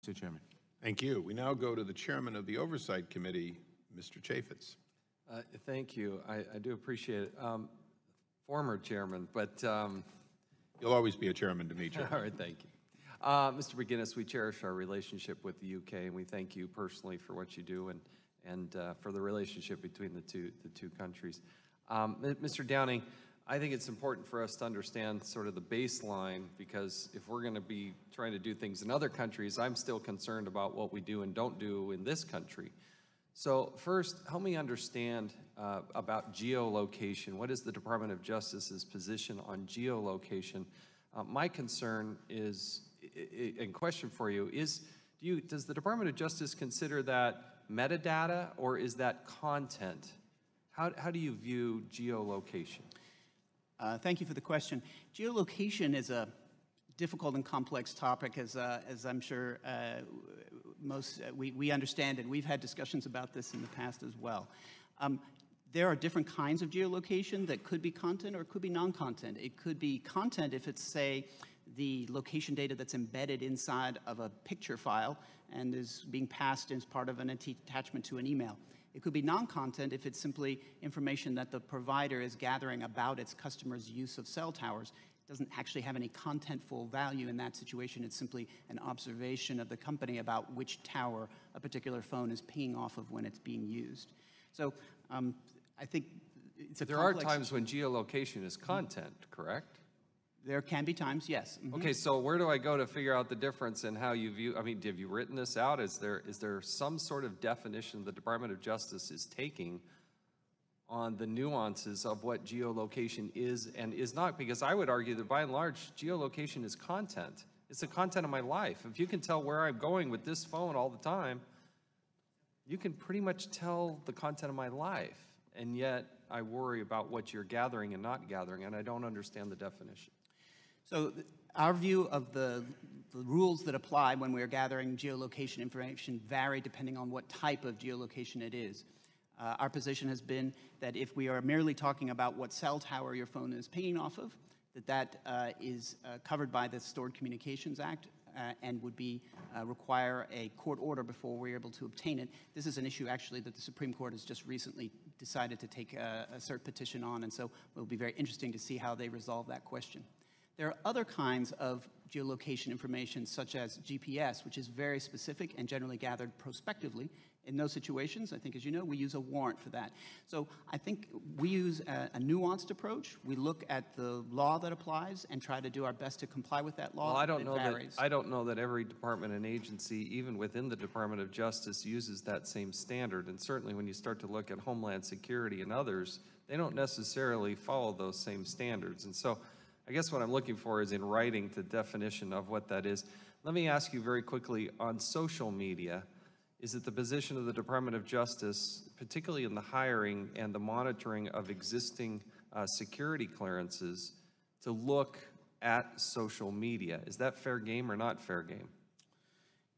Mr. Chairman. Thank you. We now go to the Chairman of the Oversight Committee, Mr. Chaffetz. Thank you. I do appreciate it. Former chairman, but... You'll always be a chairman to me, Chairman. All right, thank you. Mr. McGinnis, we cherish our relationship with the UK, and we thank you personally for what you do and for the relationship between the two countries. Mr. Downing, I think it's important for us to understand sort of the baseline, because if we're going to be trying to do things in other countries, I'm still concerned about what we do and don't do in this country. So first, help me understand about geolocation. What is the Department of Justice's position on geolocation? My concern is, and question for you, is does the Department of Justice consider that metadata, or is that content? How do you view geolocation? Thank you for the question. Geolocation is a difficult and complex topic, as I'm sure we understand, and we've had discussions about this in the past as well. There are different kinds of geolocation that could be content or it could be non-content. It could be content if it's, say, the location data that's embedded inside of a picture file and is being passed as part of an attachment to an email. It could be non-content if it's simply information that the provider is gathering about its customers' use of cell towers. It doesn't actually have any contentful value in that situation. It's simply an observation of the company about which tower a particular phone is pinging off of when it's being used. So I think it's a There are times when geolocation is content, correct? There can be times, yes. Mm-hmm. Okay, so where do I go to figure out the difference in how you view, I mean, have you written this out? Is there some sort of definition the Department of Justice is taking on the nuances of what geolocation is and is not? Because I would argue that by and large, geolocation is content. It's the content of my life. If you can tell where I'm going with this phone all the time, you can pretty much tell the content of my life. And yet I worry about what you're gathering and not gathering, and I don't understand the definition. So our view of the rules that apply when we're gathering geolocation information vary depending on what type of geolocation it is. Our position has been that if we are merely talking about what cell tower your phone is pinging off of, that is covered by the Stored Communications Act and would be require a court order before we're able to obtain it. This is an issue actually that the Supreme Court has just recently decided to take a cert petition on, and so it will be very interesting to see how they resolve that question. There are other kinds of geolocation information, such as GPS, which is very specific and generally gathered prospectively. In those situations, I think, as you know, we use a warrant for that. So I think we use a nuanced approach. We look at the law that applies and try to do our best to comply with that law. Well, I don't know that every department and agency, even within the Department of Justice, uses that same standard. And certainly when you start to look at Homeland Security and others, they don't necessarily follow those same standards. And so I guess what I'm looking for is in writing the definition of what that is. Let me ask you very quickly, on social media, is it the position of the Department of Justice, particularly in the hiring and the monitoring of existing security clearances, to look at social media? Is that fair game or not fair game?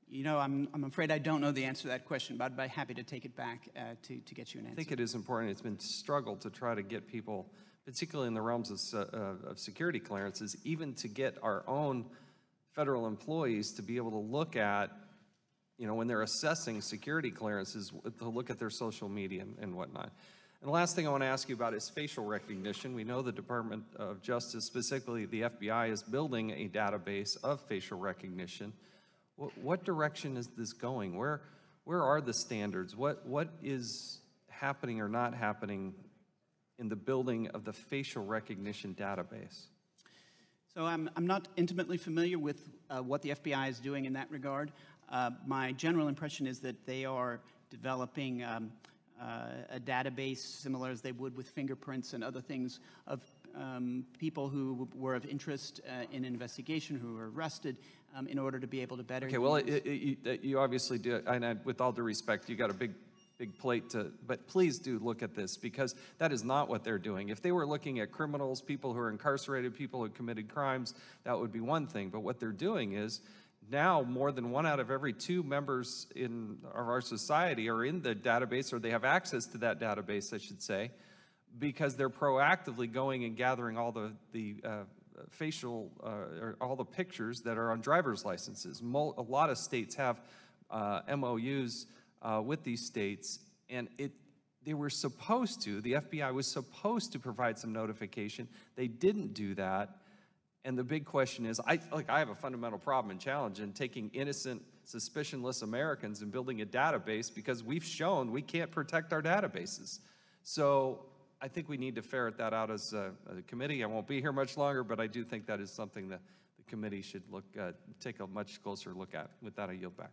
You know, I'm afraid I don't know the answer to that question, but I'd be happy to take it back to get you an answer. I think it is important. It's been struggled to try to get people, particularly in the realms of security clearances, even to get our own federal employees to be able to look at, you know, when they're assessing security clearances, to look at their social media and whatnot. And the last thing I want to ask you about is facial recognition. We know the Department of Justice, specifically the FBI, is building a database of facial recognition. What direction is this going? Where are the standards? What is happening or not happening in the building of the facial recognition database? So I'm not intimately familiar with what the FBI is doing in that regard. My general impression is that they are developing a database similar as they would with fingerprints and other things of people who were of interest in an investigation, who were arrested, in order to be able to better. Okay, well, you obviously do, and with all due respect, you got a big plate to, but please do look at this, because that is not what they're doing. If they were looking at criminals, people who are incarcerated, people who committed crimes, that would be one thing. But what they're doing is, now more than 1 out of every 2 members of our society are in the database, or they have access to that database, I should say, because they're proactively going and gathering all the facial, or all the pictures that are on driver's licenses. A lot of states have MOUs with these states, and they were supposed to, the FBI was supposed to provide some notification. They didn't do that. And the big question is, I have a fundamental problem and challenge in taking innocent, suspicionless Americans and building a database, because we've shown we can't protect our databases. So I think we need to ferret that out as a committee. I won't be here much longer, but I do think that is something that the committee should take a much closer look at. With that, I yield back.